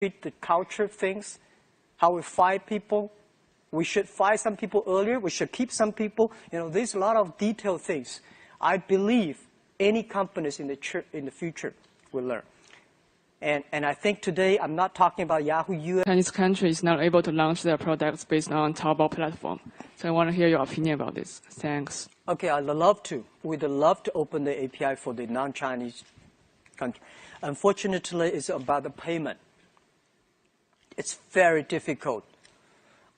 the culture things, how we fire people. We should fire some people earlier. We should keep some people. There's a lot of detailed things. I believe any companies in the future will learn. And I think today I'm not talking about Yahoo US. Chinese country is not able to launch their products based on Taobao platform. So I want to hear your opinion about this. Thanks. Okay, I'd love to. We'd love to open the API for the non-Chinese country. Unfortunately, it's about the payment. It's very difficult.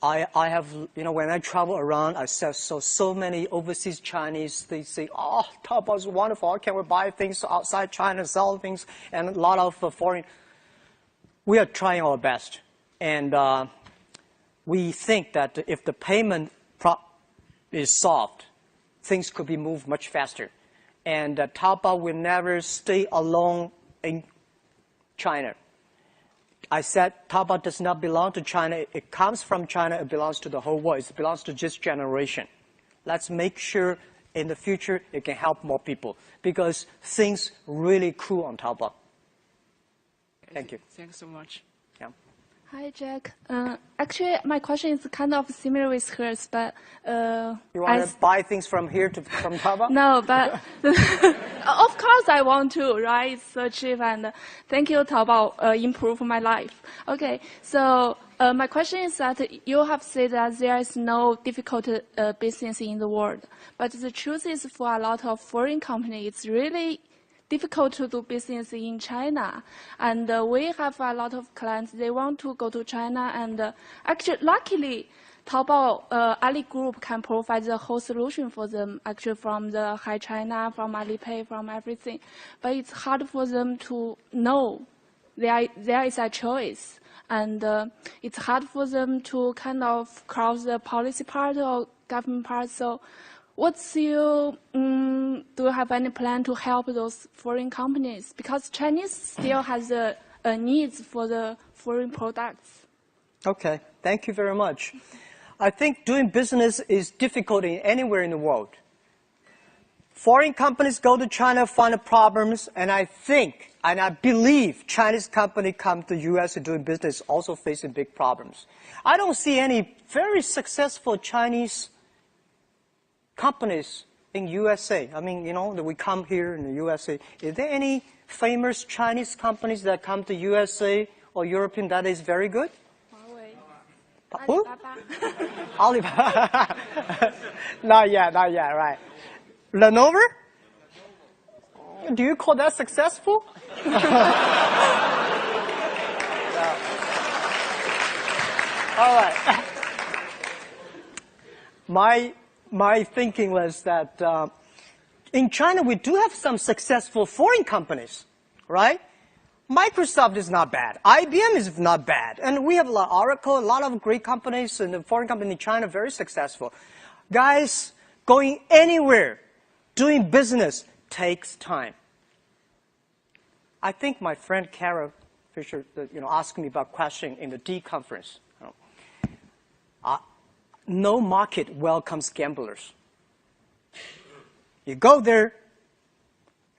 I have, when I travel around, I saw so many overseas Chinese. They say, "Oh, Taobao is wonderful. How can we buy things outside China, sell things?" And a lot of foreign. We are trying our best, and we think that if the payment is solved, things could be moved much faster, and Taobao will never stay alone in China. I said Taobao does not belong to China. It comes from China. It belongs to the whole world. It belongs to this generation. Let's make sure in the future it can help more people because things really cool on Taobao. Thank you. Thanks so much. Yeah. Hi, Jack. Actually, my question is kind of similar with hers, but you want to buy things from Taobao? No, but of course I want to, right? It's so cheap, and thank you, Taobao, improve my life. Okay, so my question is that you have said that there is no difficult business in the world, but the truth is for a lot of foreign companies, it's really difficult to do business in China. And we have a lot of clients, they want to go to China. And actually, luckily, Taobao, Ali Group can provide the whole solution for them, actually from the Hi China, from Alipay, from everything. But it's hard for them to know there is a choice. And it's hard for them to kind of cross the policy part or government part. So what's your, do you have any plan to help those foreign companies? Because Chinese still has a needs for the foreign products. Okay, thank you very much. I think doing business is difficult anywhere in the world. Foreign companies go to China, find the problems, and I think, and I believe Chinese companies come to the US doing business also facing big problems. I don't see any very successful Chinese companies in USA. I mean, that we come here in the USA. Is there any famous Chinese companies that come to USA or European that is very good? Huawei. Who? Alibaba. Alibaba. Not yet, right. Lenovo? Do you call that successful? All right. My thinking was that in China, we do have some successful foreign companies, right? Microsoft is not bad. IBM is not bad. And we have a lot of Oracle, a lot of great companies, and the foreign company in China very successful. Guys, going anywhere, doing business takes time. I think my friend Kara Fisher, asked me about question in the D conference. No market welcomes gamblers. You go there,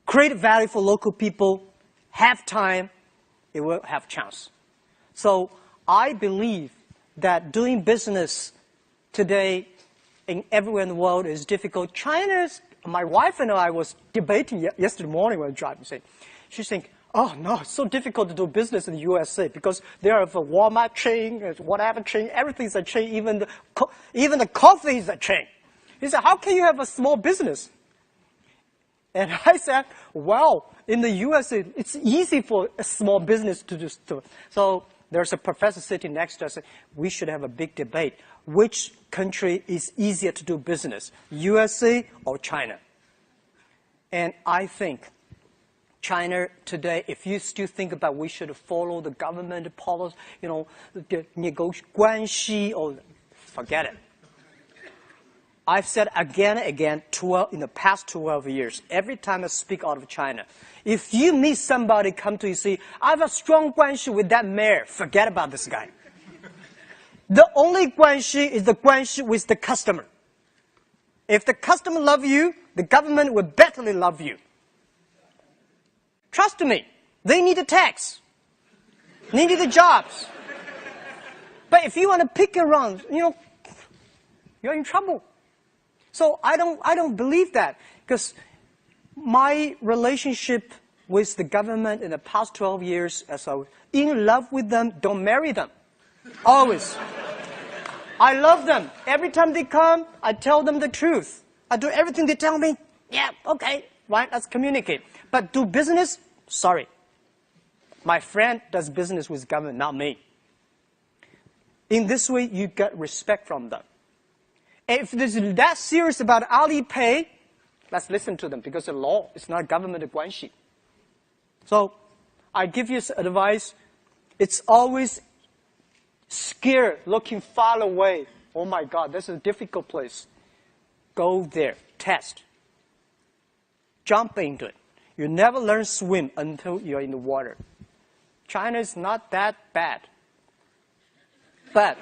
create value for local people, have time, it will have chance. So I believe that doing business today everywhere in the world is difficult. My wife and I was debating yesterday morning when driving. She's saying, "Oh no, it's so difficult to do business in the USA because there are a Walmart chain, whatever chain, everything's a chain, even the coffee is a chain." He said, "How can you have a small business?" And I said, "Well, in the USA, it's easy for a small business to do stuff." So there's a professor sitting next to us. We should have a big debate. Which country is easier to do business, USA or China? And I think China today, if you still think about we should follow the government policy, the negotiation, or forget it. I've said again and again in the past 12 years, every time I speak out of China, if you meet somebody come to you say, "I have a strong guanxi with that mayor," forget about this guy. The only guanxi is the guanxi with the customer. If the customer loves you, the government will better love you. Trust me, they need a tax. needed the jobs. But if you want to pick around, you're in trouble. So I don't believe that, because my relationship with the government in the past 12 years, as I was in love with them, don't marry them. Always. I love them. Every time they come, I tell them the truth. I do everything they tell me. Yeah, okay, right, let's communicate. But do business? Sorry. My friend does business with government, not me. In this way, you get respect from them. If they're that serious about Alipay, let's listen to them, because the law is not government guanxi. So I give you advice. It's always scared, looking far away. Oh my God, this is a difficult place. Go there, test. Jump into it. You never learn swim until you're in the water. China is not that bad. But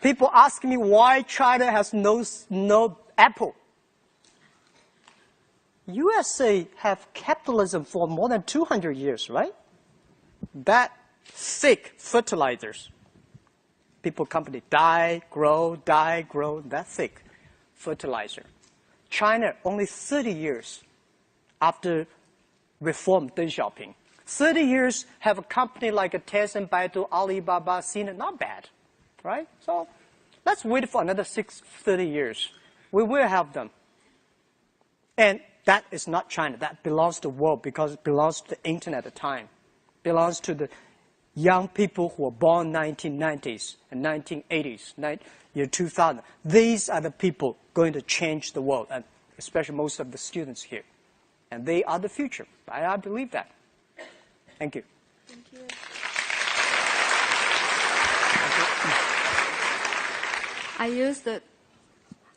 people ask me why China has no Apple. USA have capitalism for more than 200 years, right? That thick fertilizers. People company die, grow, that thick fertilizer. China only 30 years after reform Deng Xiaoping. 30 years have a company like a Tencent, Baidu, Alibaba, Sina, not bad, right? So let's wait for another 30 years. We will have them. And that is not China. That belongs to the world, because it belongs to the internet at the time. Belongs to the young people who were born 1990s and 1980s, year 2000. These are the people going to change the world, and especially most of the students here. And they are the future. I believe that. Thank you. Thank you.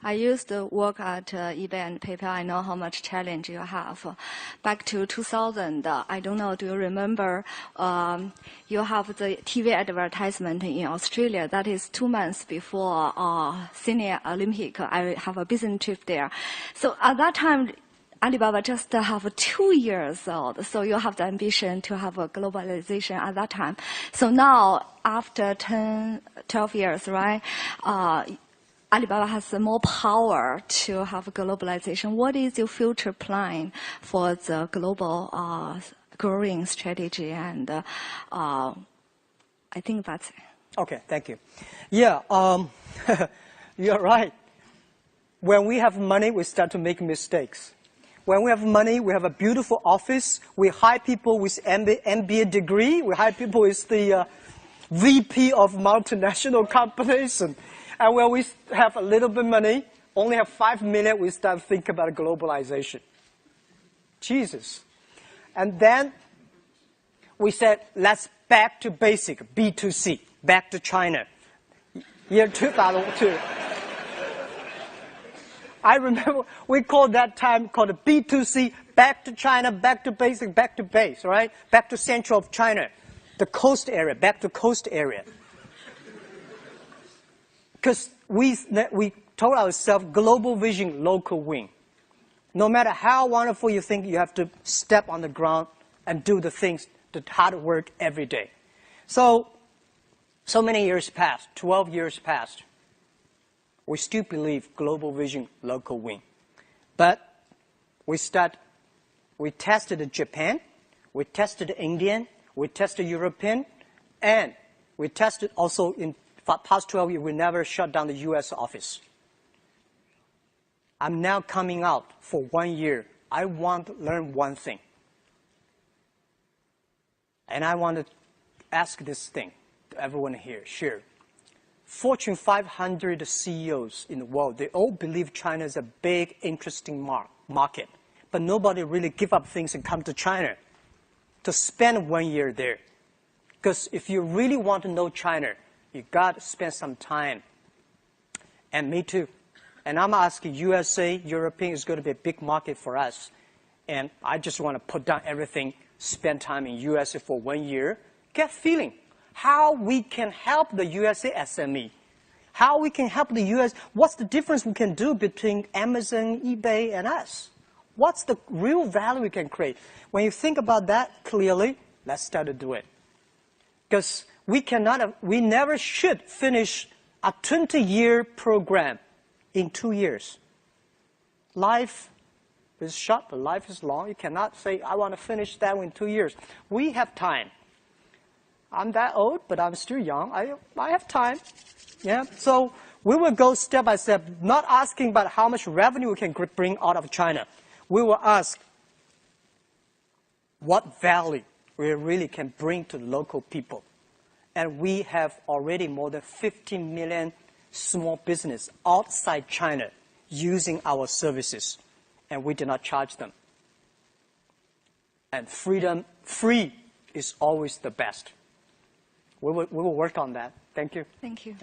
I used to work at eBay and PayPal. I know how much challenge you have. Back to 2000, I don't know, do you remember, you have the TV advertisement in Australia. That is 2 months before Sydney Olympic. I have a business trip there. So at that time, Alibaba just have 2 years old. So you have the ambition to have a globalization at that time. So now, after 12 years, right? Alibaba has more power to have globalization. What is your future plan for the global growing strategy? And I think that's it. Okay, thank you. Yeah, you're right. When we have money, we start to make mistakes. When we have money, we have a beautiful office. We hire people with MBA degree. We hire people with the VP of multinational companies. And when we have a little bit of money, only have 5 million, we start to think about globalization. Jesus. And then we said, let's back to basic, B2C, back to China. Year 2002. I remember we called that time called B2C, back to China, back to basic, back to base, right? Back to central of China, the coast area, back to coast area. Because we told ourselves, global vision, local win. No matter how wonderful you think, you have to step on the ground and do the things, the hard work every day. So many years passed, 12 years passed. We still believe global vision, local win. But we tested Japan, we tested Indian, we tested European, and we tested also in past 12 years, we never shut down the US office. I'm now coming out for 1 year. I want to learn one thing. And I want to ask this thing to everyone here, share. Fortune 500 CEOs in the world, they all believe China is a big, interesting market. But nobody really give up things and come to China to spend 1 year there. Because if you really want to know China, you got to spend some time. And me too. And I'm asking USA, European is going to be a big market for us. And I just want to put down everything, spend time in USA for 1 year, get feeling how we can help the USA SME. How we can help the US. What's the difference we can do between Amazon, eBay, and us? What's the real value we can create? When you think about that clearly, Let's start to do it. Because we never should finish a 20-year program in 2 years. Life is short, but life is long. You cannot say, I want to finish that in 2 years. We have time. I'm that old, but I'm still young. I have time. Yeah. So we will go step by step, not asking about how much revenue we can bring out of China. We will ask what value we really can bring to local people. And we have already more than 15 million small business outside China using our services, and we do not charge them. And free is always the best. We will work on that. Thank you. Thank you.